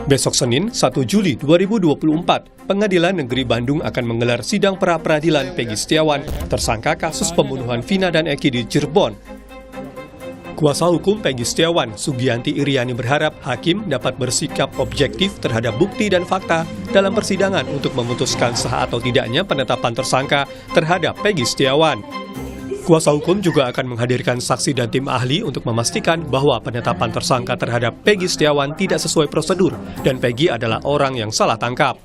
Besok Senin, 1 Juli 2024, Pengadilan Negeri Bandung akan menggelar sidang pra-peradilan Peggy Setiawan, tersangka kasus pembunuhan Vina dan Eki di Cirebon. Kuasa hukum Peggy Setiawan, Sugianti Iriani, berharap hakim dapat bersikap objektif terhadap bukti dan fakta dalam persidangan untuk memutuskan sah atau tidaknya penetapan tersangka terhadap Peggy Setiawan. Kuasa hukum juga akan menghadirkan saksi dan tim ahli untuk memastikan bahwa penetapan tersangka terhadap Peggy Setiawan tidak sesuai prosedur dan Peggy adalah orang yang salah tangkap.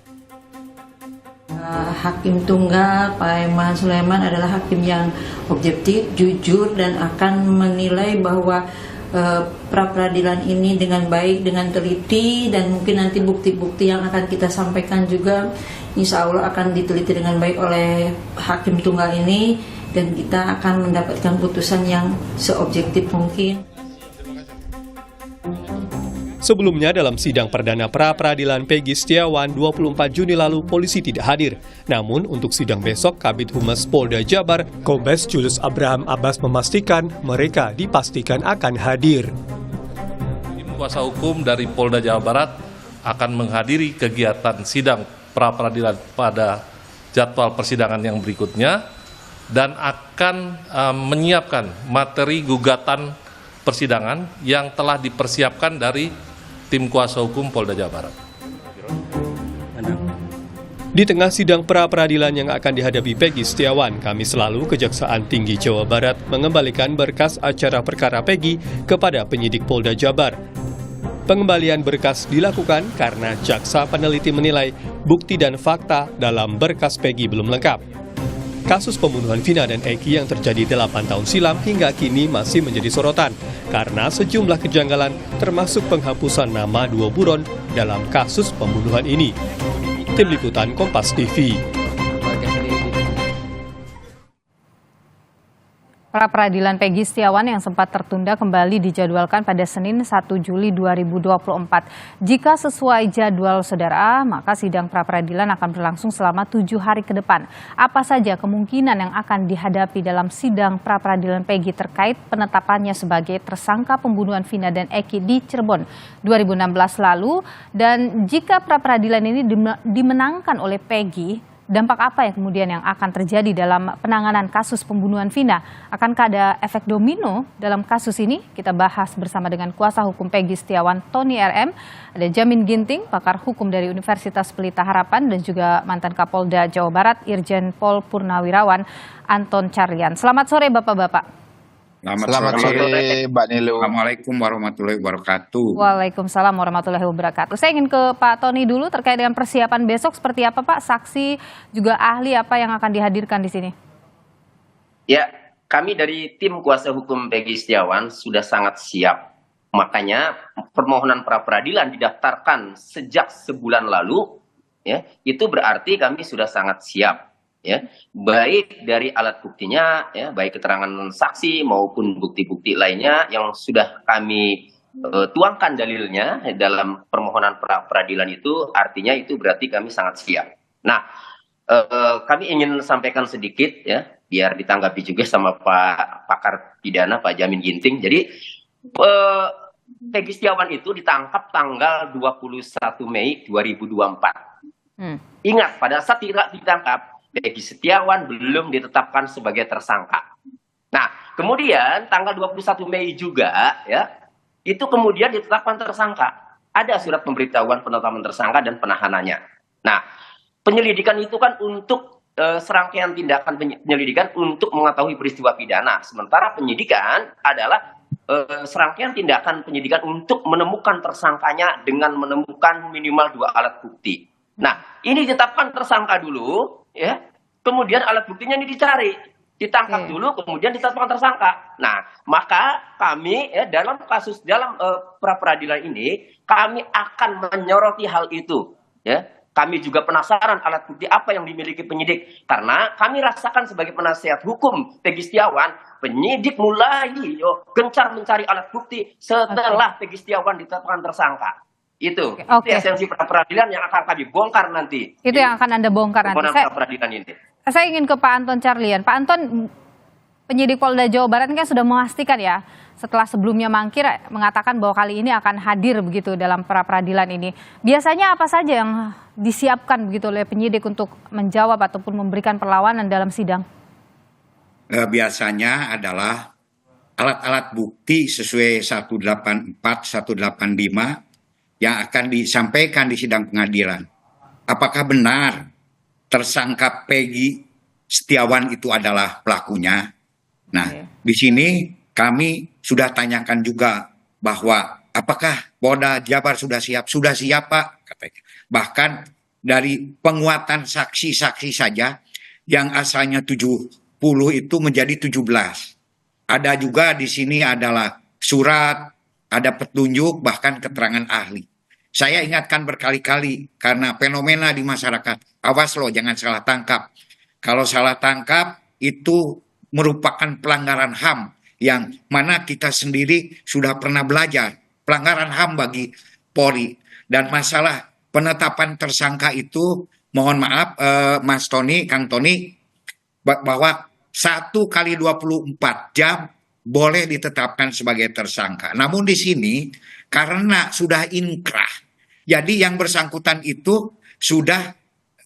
Hakim tunggal Pak Eman Sulaiman adalah hakim yang objektif, jujur, dan akan menilai bahwa pra-peradilan ini dengan baik, dengan teliti, dan mungkin nanti bukti-bukti yang akan kita sampaikan juga insya Allah akan diteliti dengan baik oleh hakim tunggal ini, dan kita akan mendapatkan putusan yang seobjektif mungkin. Sebelumnya dalam sidang perdana pra-peradilan Peggy Setiawan 24 Juni lalu polisi tidak hadir. Namun untuk sidang besok Kabid Humas Polda Jabar, Kombes Julius Abraham Abbas memastikan mereka dipastikan akan hadir. Tim kuasa hukum dari Polda Jawa Barat akan menghadiri kegiatan sidang pra-peradilan pada jadwal persidangan yang berikutnya dan akan menyiapkan materi gugatan persidangan yang telah dipersiapkan dari tim kuasa hukum Polda Jawa Barat. Di tengah sidang pra-peradilan yang akan dihadapi Peggy Setiawan, Kamis lalu Kejaksaan Tinggi Jawa Barat mengembalikan berkas acara perkara Peggy kepada penyidik Polda Jabar. Pengembalian berkas dilakukan karena jaksa peneliti menilai bukti dan fakta dalam berkas Peggy belum lengkap. Kasus pembunuhan Vina dan Eki yang terjadi 8 tahun silam hingga kini masih menjadi sorotan karena sejumlah kejanggalan termasuk penghapusan nama 2 buron dalam kasus pembunuhan ini. Tim Liputan Kompas TV. Pra-peradilan Peggy Setiawan yang sempat tertunda kembali dijadwalkan pada Senin 1 Juli 2024. Jika sesuai jadwal saudara, maka sidang pra-peradilan akan berlangsung selama 7 hari ke depan. Apa saja kemungkinan yang akan dihadapi dalam sidang pra-peradilan Peggy terkait penetapannya sebagai tersangka pembunuhan Vina dan Eki di Cirebon 2016 lalu? Dan jika pra-peradilan ini dimenangkan oleh Peggy, dampak apa yang kemudian yang akan terjadi dalam penanganan kasus pembunuhan Vina? Akankah ada efek domino dalam kasus ini? Kita bahas bersama dengan kuasa hukum Peggy Setiawan, Tony RM, ada Jamin Ginting, pakar hukum dari Universitas Pelita Harapan, dan juga mantan Kapolda Jawa Barat, Irjen Pol Purnawirawan, Anton Carlyan. Selamat sore Bapak-Bapak. Selamat sore Mbak Nilu. Assalamualaikum warahmatullahi wabarakatuh. Waalaikumsalam warahmatullahi wabarakatuh. Saya ingin ke Pak Tony dulu terkait dengan persiapan besok seperti apa Pak? Saksi juga ahli apa yang akan dihadirkan di sini? Ya, kami dari tim kuasa hukum Peggy Setiawan sudah sangat siap. Makanya permohonan pra-peradilan didaftarkan sejak sebulan lalu. Ya, itu berarti kami sudah sangat siap. Ya, baik dari alat buktinya, ya, baik keterangan saksi maupun bukti-bukti lainnya yang sudah kami tuangkan dalilnya dalam permohonan pra-peradilan itu, artinya itu berarti kami sangat siap. Nah, kami ingin sampaikan sedikit ya, biar ditanggapi juga sama Pak pakar pidana Pak Jamin Ginting. Jadi Peggy Setiawan itu ditangkap tanggal 21 Mei 2024. Ingat, pada saat ditangkap Peggy Setiawan belum ditetapkan sebagai tersangka. Nah, kemudian tanggal 21 Mei juga ya, itu kemudian ditetapkan tersangka. Ada surat pemberitahuan penetapan tersangka dan penahanannya. Nah, penyelidikan itu kan untuk serangkaian tindakan penyelidikan untuk mengetahui peristiwa pidana. Sementara penyidikan adalah serangkaian tindakan penyidikan untuk menemukan tersangkanya dengan menemukan minimal 2 alat bukti. Nah, ini ditetapkan tersangka dulu, ya. Kemudian alat buktinya ini dicari, ditangkap dulu, kemudian ditetapkan tersangka. Nah, maka kami ya dalam pra-peradilan ini kami akan menyoroti hal itu, ya. Kami juga penasaran alat bukti apa yang dimiliki penyidik, karena kami rasakan sebagai penasihat hukum Peggy Setiawan, penyidik mulai gencar mencari alat bukti setelah Peggy Setiawan ditetapkan tersangka. Itu esensi pra-peradilan yang akan kami bongkar nanti. Itu yang akan Anda bongkar nanti. Pra-peradilan ini. Saya ingin ke Pak Anton Carlyan. Pak Anton, penyidik Polda Jawa Barat kan sudah memastikan ya, setelah sebelumnya mangkir mengatakan bahwa kali ini akan hadir begitu dalam pra-peradilan ini. Biasanya apa saja yang disiapkan begitu oleh penyidik untuk menjawab ataupun memberikan perlawanan dalam sidang? Biasanya adalah alat-alat bukti sesuai 184, 185 yang akan disampaikan di sidang pengadilan. Apakah benar tersangka Peggy Setiawan itu adalah pelakunya? Nah, di sini kami sudah tanyakan juga bahwa apakah Polda Jabar sudah siap? Sudah siap, Pak, katanya. Bahkan dari penguatan saksi-saksi saja yang asalnya 70 itu menjadi 17. Ada juga di sini adalah surat, ada petunjuk, bahkan keterangan ahli. Saya ingatkan berkali-kali karena fenomena di masyarakat. Awas loh, jangan salah tangkap. Kalau salah tangkap itu merupakan pelanggaran HAM yang mana kita sendiri sudah pernah belajar. Pelanggaran HAM bagi Polri. Dan masalah penetapan tersangka itu, mohon maaf Mas Tony, Kang Tony, bahwa 1 kali 24 jam boleh ditetapkan sebagai tersangka. Namun di sini karena sudah inkrah, jadi yang bersangkutan itu sudah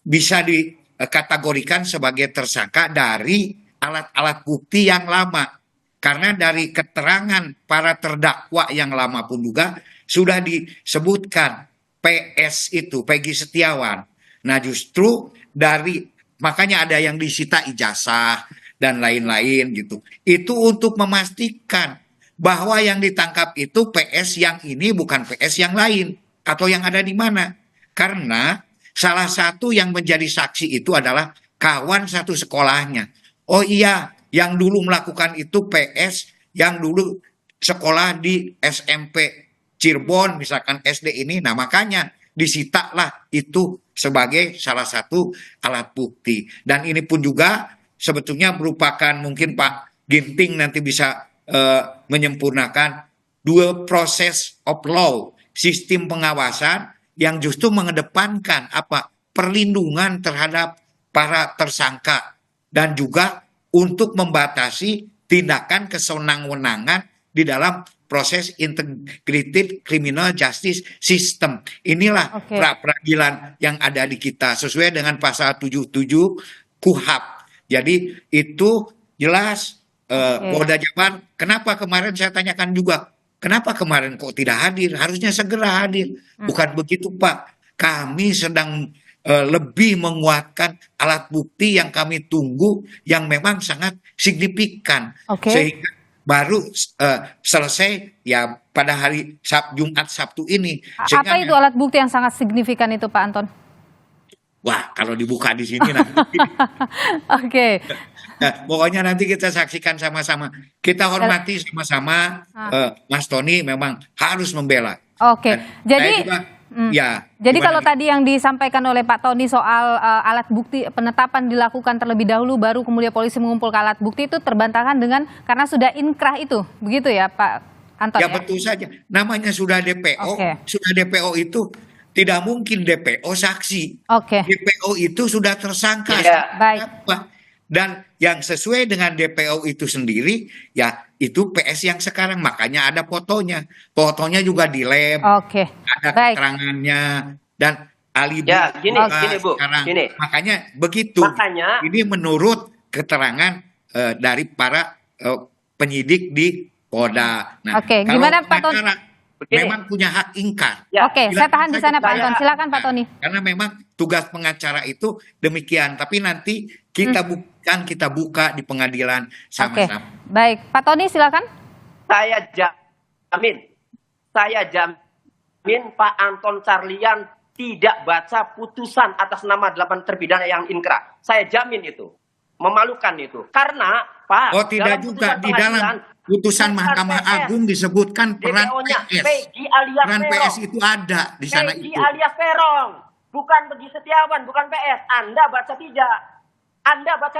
bisa dikategorikan sebagai tersangka dari alat-alat bukti yang lama. Karena dari keterangan para terdakwa yang lama pun juga sudah disebutkan PS itu, Peggy Setiawan. Nah justru dari, makanya ada yang disita ijazah dan lain-lain gitu. Itu untuk memastikan bahwa yang ditangkap itu PS yang ini bukan PS yang lain atau yang ada di mana. Karena salah satu yang menjadi saksi itu adalah kawan satu sekolahnya. Oh iya, yang dulu melakukan itu PS yang dulu sekolah di SMP Cirebon misalkan SD ini. Nah makanya disitalah itu sebagai salah satu alat bukti. Dan ini pun juga sebetulnya merupakan, mungkin Pak Ginting nanti bisa menyempurnakan, dua proses of law, sistem pengawasan yang justru mengedepankan apa? Perlindungan terhadap para tersangka dan juga untuk membatasi tindakan kesenang-wenangan di dalam proses integrated criminal justice system. Inilah pra-peradilan yang ada di kita sesuai dengan pasal 77 KUHP. Jadi itu jelas Polda Jabar. Kenapa kemarin saya tanyakan juga, kenapa kemarin kok tidak hadir? Harusnya segera hadir. Bukan begitu, Pak. Kami sedang lebih menguatkan alat bukti yang kami tunggu yang memang sangat signifikan. Sehingga baru selesai ya pada hari Jumat Sabtu ini. Apa itu alat bukti yang sangat signifikan itu, Pak Anton? Wah, kalau dibuka di sini nanti. Pokoknya nanti kita saksikan sama-sama. Kita hormati sama-sama. Mas Tony memang harus membela. Jadi jadi kalau tadi yang disampaikan oleh Pak Tony soal alat bukti penetapan dilakukan terlebih dahulu baru kemudian polisi mengumpulkan alat bukti, itu terbantahkan dengan karena sudah inkrah itu, begitu ya Pak Anton? Ya betul saja. Namanya sudah DPO, sudah DPO itu tidak mungkin DPO saksi. DPO itu sudah tersangka. Baik. Dan yang sesuai dengan DPO itu sendiri, ya itu PS yang sekarang. Makanya ada fotonya. Fotonya juga di lab. Ada keterangannya. Dan alibi. Ya, gini Bu. Gini. Makanya begitu. Ini menurut keterangan dari para penyidik di Polda. Nah, gimana Pak Tony? Memang punya hak ingkar. Saya tahan di sana Pak Anton. Silakan Pak Tony. Karena memang tugas pengacara itu demikian. Tapi nanti kita kita buka di pengadilan sama-sama. Baik, Pak Tony silakan. Saya jamin Pak Anton Carlyan tidak baca putusan atas nama 8 terpidana yang inkrah. Saya jamin itu. Memalukan itu. Karena Pak, tidak juga di dalam putusan Mahkamah Agung disebutkan peran PS. Peran PS itu ada di sana itu. Peggy alias Perong, bukan Peggy Setiawan, bukan PS. Anda baca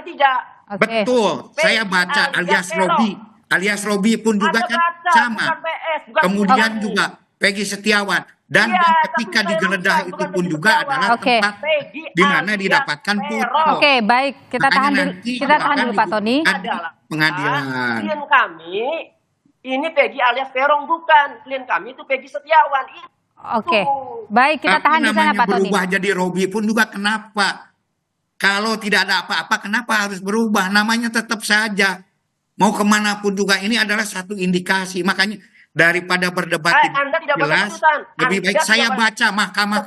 tidak? Betul, saya baca alias Robi. Alias Robi pun juga kan sama. Kemudian juga Peggy Setiawan. Dan ketika digeledah itu pun juga adalah tempat di mana didapatkan foto. Baik, kita tahan dulu Pak Tony. pengadilan. Klien kami ini Peggy alias Peron, bukan. Klien kami itu Peggy Setiawan. Oke, baik, kita tahan di sana Pak Tony. Berubah jadi Robi pun juga kenapa? Kalau tidak ada apa-apa, kenapa harus berubah? Namanya tetap saja. Mau kemanapun juga, ini adalah satu indikasi. Makanya daripada berdebat Anda tidak baca jelas, putusan. lebih baik saya baca Mahkamah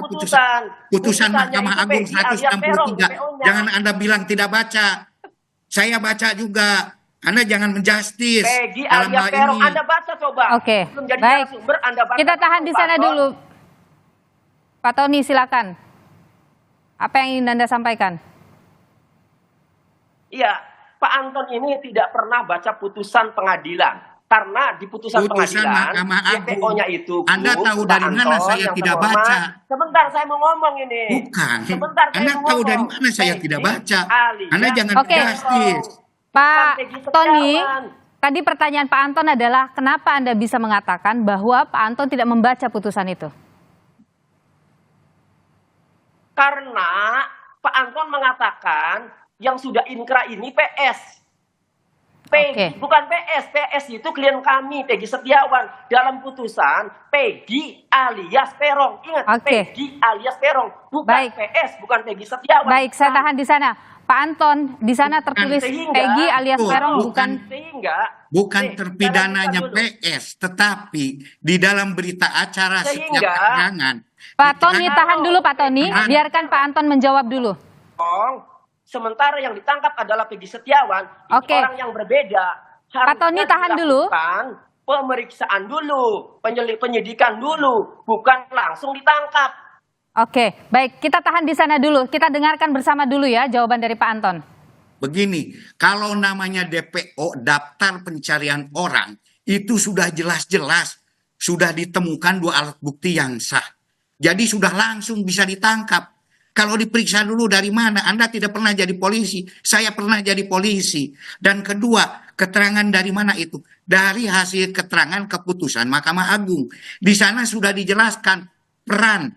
putusan Mahkamah Agung 163. Jangan Anda bilang tidak baca. Saya baca juga. Anda jangan menjustis Peggy dalam alias hal Peron, ini. Anda baca coba. Oke, Belum jadi baik. narasumber, Anda baca. Kita tahan di sana dulu. Pak Tony, silakan. Apa yang ingin Anda sampaikan? Iya, Pak Anton ini tidak pernah baca putusan pengadilan. Karena di putusan pengadilan, Mahkamah Agung. DPO-nya itu, Anda tahu Pak dari mana Anton, saya yang tidak terhormat. baca? Sebentar, saya mau ngomong ini. Bukan. Sebentar, saya Anda mau tahu ngomong. dari mana saya Peggy tidak baca? alias Anda jangan Oke. menjustis. Pak Peggy Tony, Setiawan. tadi pertanyaan Pak Anton adalah kenapa Anda bisa mengatakan bahwa Pak Anton tidak membaca putusan itu? Karena Pak Anton mengatakan yang sudah inkrah ini PS. Peggy, Oke. bukan PS. PS itu klien kami, Peggy Setiawan. Dalam putusan, Peggy alias Peron. Ingat, Oke. Peggy alias Peron. Bukan Baik. PS, bukan Peggy Setiawan. Baik, saya tahan di sana. Pak Anton, di sana tertulis Sehingga- Peggy alias Betul, Peron bukan. Sehingga Bukan nih, terpidananya saya lanjutkan dulu. PS, tetapi di dalam berita acara setiap Sehingga- keterangan. Pak Tony, diterangkan- tahan dulu Pak Tony. Tahan. Biarkan Pak Anton menjawab dulu. Sementara yang ditangkap adalah Peggy Setiawan, itu Oke. orang yang berbeda. Pak Tony, tahan dulu. dilakukan pemeriksaan dulu, penyidikan dulu, bukan langsung ditangkap. Oke, baik. Kita tahan di sana dulu. Kita dengarkan bersama dulu ya jawaban dari Pak Anton. Begini, kalau namanya DPO, daftar pencarian orang, itu sudah jelas-jelas, sudah ditemukan 2 alat bukti yang sah. Jadi sudah langsung bisa ditangkap. Kalau diperiksa dulu dari mana, Anda tidak pernah jadi polisi, saya pernah jadi polisi. Dan kedua, keterangan dari mana itu? Dari hasil keterangan keputusan Mahkamah Agung. Di sana sudah dijelaskan peran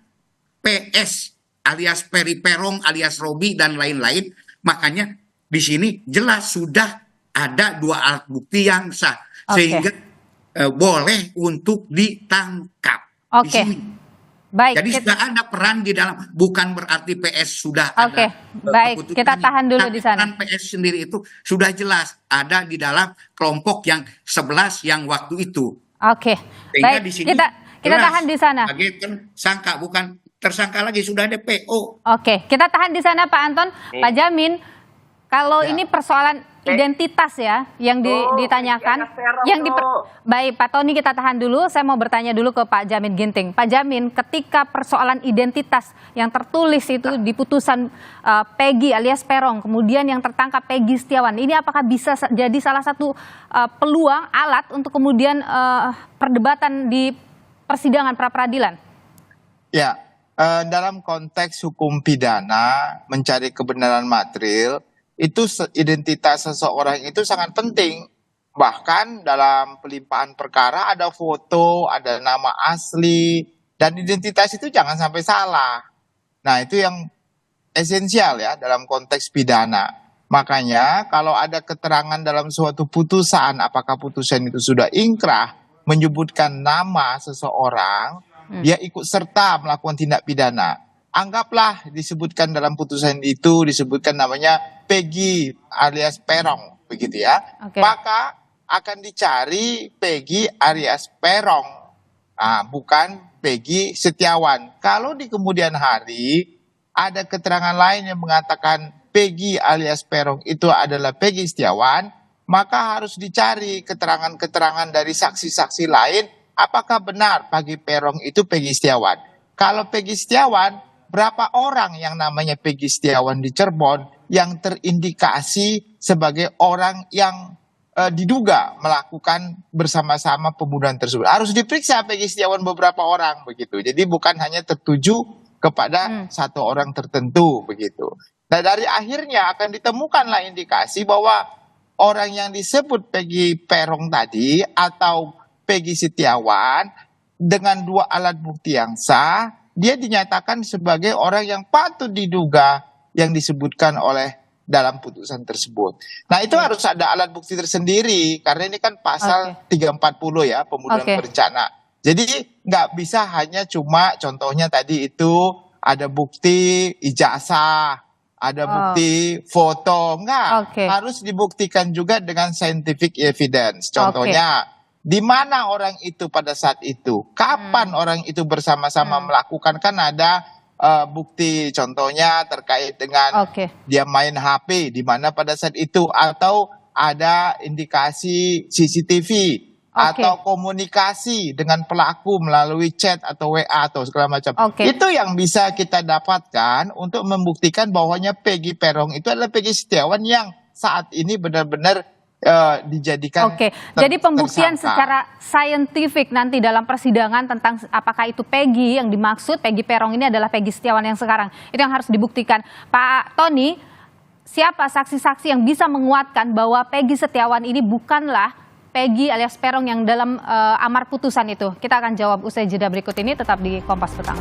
PS alias Peri Perong alias Robi dan lain-lain. Makanya di sini jelas sudah ada 2 alat bukti yang sah. Oke. Sehingga boleh untuk ditangkap. Di Oke. sini. Baik. Jadi sudah ada peran di dalam, bukan berarti PS sudah Oke, ada. baik, keputusan. kita tahan dulu Tapi di sana. Peran PS sendiri itu sudah jelas ada di dalam kelompok yang 11 yang waktu itu. Oke. Sehingga Baik, di sini kita jelas tahan di sana. sebagai tersangka, bukan tersangka lagi, sudah ada PO. Oke, kita tahan di sana Pak Anton. Pak Jamin, kalau Ya. ini persoalan identitas ya yang ditanyakan, baik Pak Tony, kita tahan dulu. Saya mau bertanya dulu ke Pak Jamin Ginting. Pak Jamin, ketika persoalan identitas yang tertulis itu di putusan Peggy alias Peron, kemudian yang tertangkap Peggy Setiawan, ini apakah bisa jadi salah satu peluang alat untuk kemudian perdebatan di persidangan pra peradilan? Ya, dalam konteks hukum pidana mencari kebenaran material, itu identitas seseorang itu sangat penting. Bahkan dalam pelimpahan perkara ada foto, ada nama asli, dan identitas itu jangan sampai salah. Nah, itu yang esensial ya dalam konteks pidana. Makanya kalau ada keterangan dalam suatu putusan, apakah putusan itu sudah ingkrah, menyebutkan nama seseorang, dia ikut serta melakukan tindak pidana. Anggaplah disebutkan dalam putusan itu, disebutkan namanya Peggy alias Perong, begitu ya. Oke. Maka akan dicari Peggy alias Perong, bukan Peggy Setiawan. Kalau di kemudian hari ada keterangan lain yang mengatakan Peggy alias Perong itu adalah Peggy Setiawan, maka harus dicari keterangan-keterangan dari saksi-saksi lain, apakah benar Peggy Perong itu Peggy Setiawan. Kalau Peggy Setiawan, berapa orang yang namanya Peggy Setiawan di Cirebon yang terindikasi sebagai orang yang diduga melakukan bersama-sama pembunuhan tersebut. Harus diperiksa Peggy Setiawan beberapa orang begitu. Jadi bukan hanya tertuju kepada satu orang tertentu begitu. Nah, dari akhirnya akan ditemukanlah indikasi bahwa orang yang disebut Peggy Perong tadi atau Peggy Setiawan dengan 2 alat bukti yang sah, dia dinyatakan sebagai orang yang patut diduga yang disebutkan oleh dalam putusan tersebut. Nah, itu harus ada alat bukti tersendiri karena ini kan pasal 340 ya, pembunuhan berencana. Jadi nggak bisa hanya cuma contohnya tadi itu ada bukti ijazah, ada bukti foto, enggak. Harus dibuktikan juga dengan scientific evidence. Contohnya, di mana orang itu pada saat itu, kapan orang itu bersama-sama melakukan, kan ada bukti contohnya terkait dengan dia main HP di mana pada saat itu, atau ada indikasi CCTV atau komunikasi dengan pelaku melalui chat atau WA atau segala macam. Itu yang bisa kita dapatkan untuk membuktikan bahwanya Peggy Peron itu adalah Peggy Setiawan yang saat ini benar-benar dijadikan jadi pembuktian secara saintifik nanti dalam persidangan tentang apakah itu Peggy yang dimaksud, Peggy Peron ini adalah Peggy Setiawan yang sekarang, itu yang harus dibuktikan. Pak Tony, siapa saksi-saksi yang bisa menguatkan bahwa Peggy Setiawan ini bukanlah Peggy alias Peron yang dalam amar putusan itu? Kita akan jawab usai jeda berikut ini, tetap di Kompas Petang.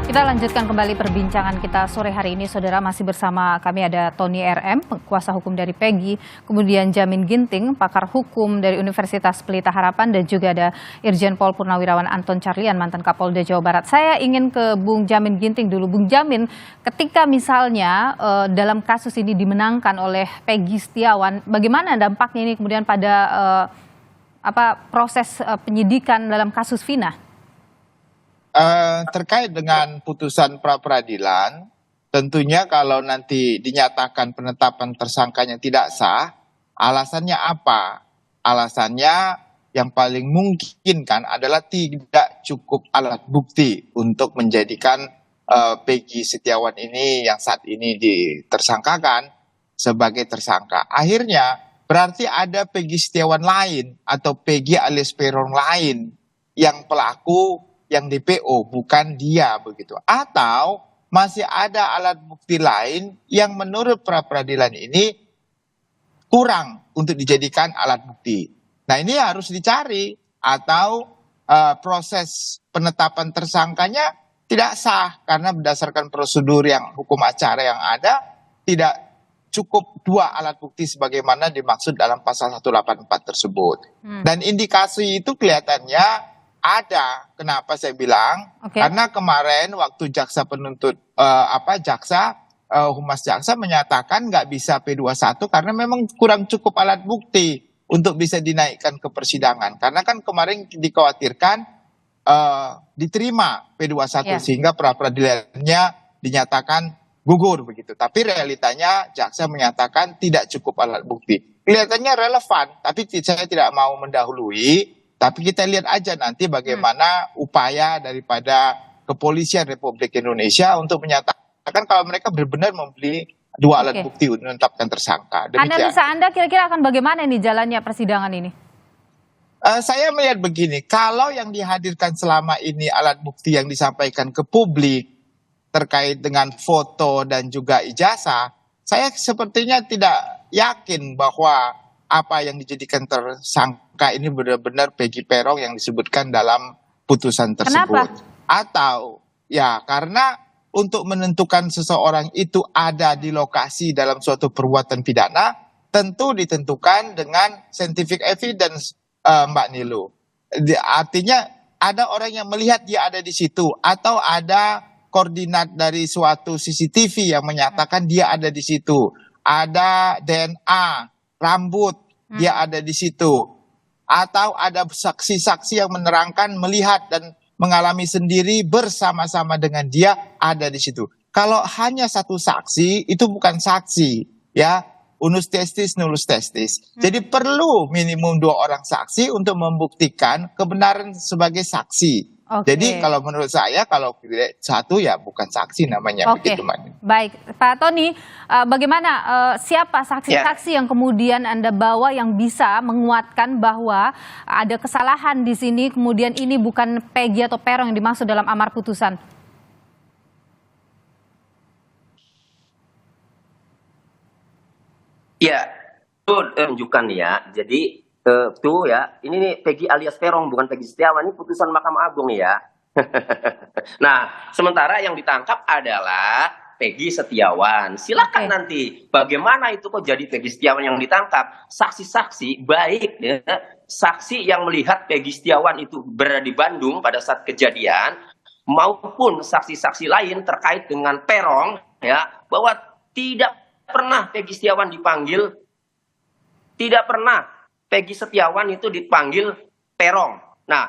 Kita lanjutkan kembali perbincangan kita sore hari ini, saudara. Masih bersama kami ada Tony RM, kuasa hukum dari Peggy, kemudian Jamin Ginting, pakar hukum dari Universitas Pelita Harapan, dan juga ada Irjen Pol Purnawirawan Anton Carlyan, mantan Kapolda Jawa Barat. Saya ingin ke Bung Jamin Ginting dulu. Bung Jamin, ketika misalnya dalam kasus ini dimenangkan oleh Peggy Setiawan, bagaimana dampaknya ini kemudian pada proses penyidikan dalam kasus Vina? Terkait dengan putusan pra-peradilan, tentunya kalau nanti dinyatakan penetapan tersangkanya tidak sah, alasannya apa? Alasannya yang paling mungkin kan adalah tidak cukup alat bukti untuk menjadikan Peggy Setiawan ini yang saat ini ditersangkakan sebagai tersangka. Akhirnya berarti ada Peggy Setiawan lain atau Peggy alias Peron lain yang pelaku, yang DPO, bukan dia begitu. Atau masih ada alat bukti lain yang menurut pra-peradilan ini kurang untuk dijadikan alat bukti. Nah, ini harus dicari, atau proses penetapan tersangkanya tidak sah karena berdasarkan prosedur yang hukum acara yang ada tidak cukup 2 alat bukti sebagaimana dimaksud dalam pasal 184 tersebut. Dan indikasi itu kelihatannya ada. Kenapa saya bilang? Karena kemarin waktu jaksa penuntut humas jaksa menyatakan nggak bisa P21 karena memang kurang cukup alat bukti untuk bisa dinaikkan ke persidangan. Karena kan kemarin dikhawatirkan diterima P21 sehingga pra-peradilannya dinyatakan gugur begitu. Tapi realitanya jaksa menyatakan tidak cukup alat bukti. Kelihatannya relevan, tapi saya tidak mau mendahului. Tapi kita lihat aja nanti bagaimana upaya daripada Kepolisian Republik Indonesia untuk menyatakan kalau mereka benar-benar membeli 2 alat bukti untuk menetapkan tersangka. Demikian. Anda kira-kira akan bagaimana ini jalannya persidangan ini? Saya melihat begini, kalau yang dihadirkan selama ini alat bukti yang disampaikan ke publik terkait dengan foto dan juga ijazah, saya sepertinya tidak yakin bahwa apa yang dijadikan tersangka ini benar-benar Peggy Peron yang disebutkan dalam putusan tersebut. Kenapa? Atau ya karena untuk menentukan seseorang itu ada di lokasi dalam suatu perbuatan pidana tentu ditentukan dengan scientific evidence, Mbak Nilu. Artinya ada orang yang melihat dia ada di situ, atau ada koordinat dari suatu CCTV yang menyatakan dia ada di situ, ada DNA rambut, dia ada di situ. Atau ada saksi-saksi yang menerangkan, melihat dan mengalami sendiri bersama-sama dengan dia ada di situ. Kalau hanya satu saksi, itu bukan saksi, ya. Unus testis, nullus testis. Jadi perlu minimum 2 orang saksi untuk membuktikan kebenaran sebagai saksi. Jadi kalau menurut saya, kalau satu ya bukan saksi namanya. Begitu, Mbak. Baik, Pak Tony, bagaimana siapa saksi-saksi yang kemudian Anda bawa yang bisa menguatkan bahwa ada kesalahan di sini, kemudian ini bukan Peggy atau Peron yang dimaksud dalam amar putusan? Ya, itu menunjukkan ya. Jadi tuh ya, ini nih Peggy alias Peron, bukan Peggy Setiawan, ini putusan Mahkamah Agung ya. Nah, sementara yang ditangkap adalah Peggy Setiawan. Silakan nanti bagaimana itu kok jadi Peggy Setiawan yang ditangkap. Saksi-saksi baik ya, saksi yang melihat Peggy Setiawan itu berada di Bandung pada saat kejadian, maupun saksi-saksi lain terkait dengan Peron ya, bahwa tidak pernah Peggy Setiawan dipanggil, tidak pernah Peggy Setiawan itu dipanggil Peron. Nah,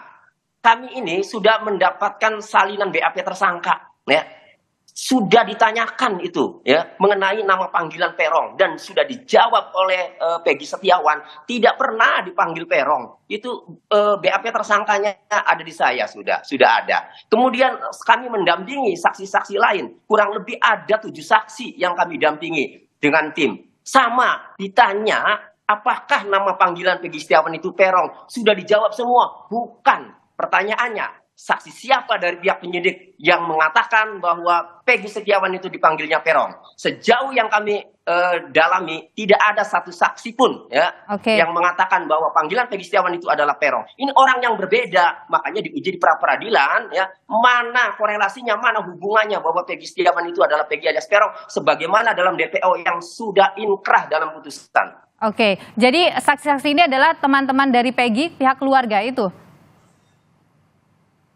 kami ini sudah mendapatkan salinan BAP tersangka, ya, sudah ditanyakan itu, ya, mengenai nama panggilan Peron dan sudah dijawab oleh Peggy Setiawan tidak pernah dipanggil Peron. Itu BAP tersangkanya ada di saya, sudah ada. Kemudian kami mendampingi saksi-saksi lain, kurang lebih ada 7 saksi yang kami dampingi dengan tim. Sama ditanya, apakah nama panggilan Peggy Setiawan itu Peron? Sudah dijawab semua. Bukan. Pertanyaannya, saksi siapa dari pihak penyidik yang mengatakan bahwa Peggy Setiawan itu dipanggilnya Peron? Sejauh yang kami dalami, tidak ada satu saksi pun ya yang mengatakan bahwa panggilan Peggy Setiawan itu adalah Peron. Ini orang yang berbeda, makanya diuji di pra-peradilan ya, mana korelasinya, mana hubungannya bahwa Peggy Setiawan itu adalah Peggy alias Peron sebagaimana dalam DPO yang sudah inkrah dalam putusan. Oke, jadi saksi-saksi ini adalah teman-teman dari Peggy, pihak keluarga itu?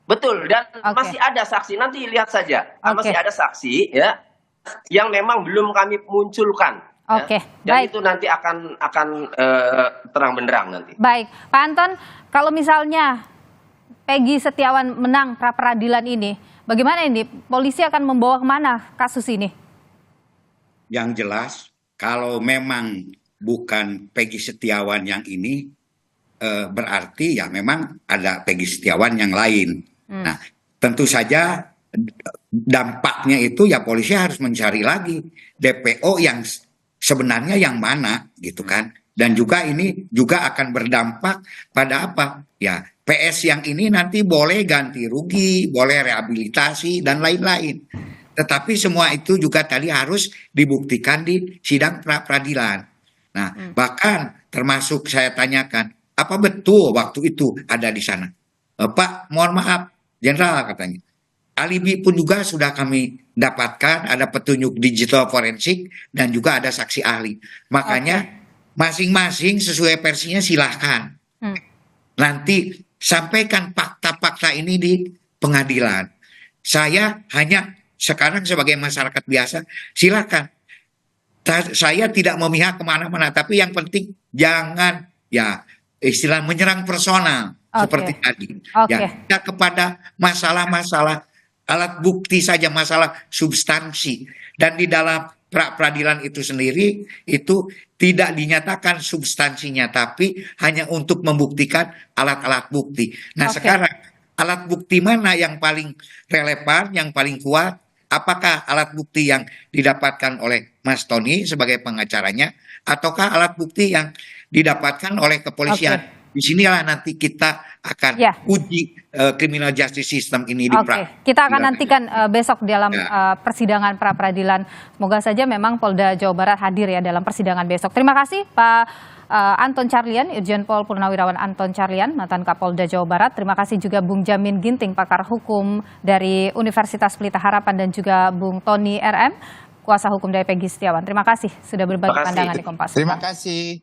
Betul, dan masih ada saksi, nanti lihat saja. Masih ada saksi ya yang memang belum kami munculkan. Oke, dan baik. itu nanti akan terang benderang nanti. Baik, Pak Anton, kalau misalnya Peggy Setiawan menang pra-peradilan ini, bagaimana ini? Polisi akan membawa kemana kasus ini? Yang jelas, kalau memang bukan Peggy Setiawan yang ini, berarti ya memang ada Peggy Setiawan yang lain. Nah, tentu saja dampaknya itu ya polisi harus mencari lagi DPO yang sebenarnya yang mana gitu kan. Dan juga ini juga akan berdampak pada apa? Ya, PS yang ini nanti boleh ganti rugi, boleh rehabilitasi dan lain-lain. Tetapi semua itu juga tadi harus dibuktikan di sidang pra-peradilan. Nah, bahkan termasuk saya tanyakan, apa betul waktu itu ada di sana? Pak, mohon maaf, Jenderal katanya. Alibi pun juga sudah kami dapatkan, ada petunjuk digital forensik dan juga ada saksi ahli. Makanya masing-masing sesuai versinya silahkan. Nanti sampaikan fakta-fakta ini di pengadilan. Saya hanya sekarang sebagai masyarakat biasa, silakan. Saya tidak memihak kemana-mana, tapi yang penting jangan ya istilah menyerang personal seperti tadi. Ya, tidak kepada masalah-masalah alat bukti saja, masalah substansi. Dan di dalam pra-peradilan itu sendiri itu tidak dinyatakan substansinya, tapi hanya untuk membuktikan alat-alat bukti. Nah, sekarang alat bukti mana yang paling relevan, yang paling kuat? Apakah alat bukti yang didapatkan oleh Mas Tony sebagai pengacaranya, ataukah alat bukti yang didapatkan oleh kepolisian? Disinilah nanti kita akan uji criminal justice system ini di kita akan nantikan besok dalam persidangan pra-peradilan. Semoga saja memang Polda Jawa Barat hadir ya dalam persidangan besok. Terima kasih Pak Anton Carlyan, Irjen Pol Purnawirawan Anton Carlyan, mantan Kapolda Jawa Barat. Terima kasih juga Bung Jamin Ginting, pakar hukum dari Universitas Pelita Harapan, dan juga Bung Tony RM, kuasa hukum dari Peggy Setiawan. Terima kasih sudah berbagi pandangan di Kompas. Terima kasih.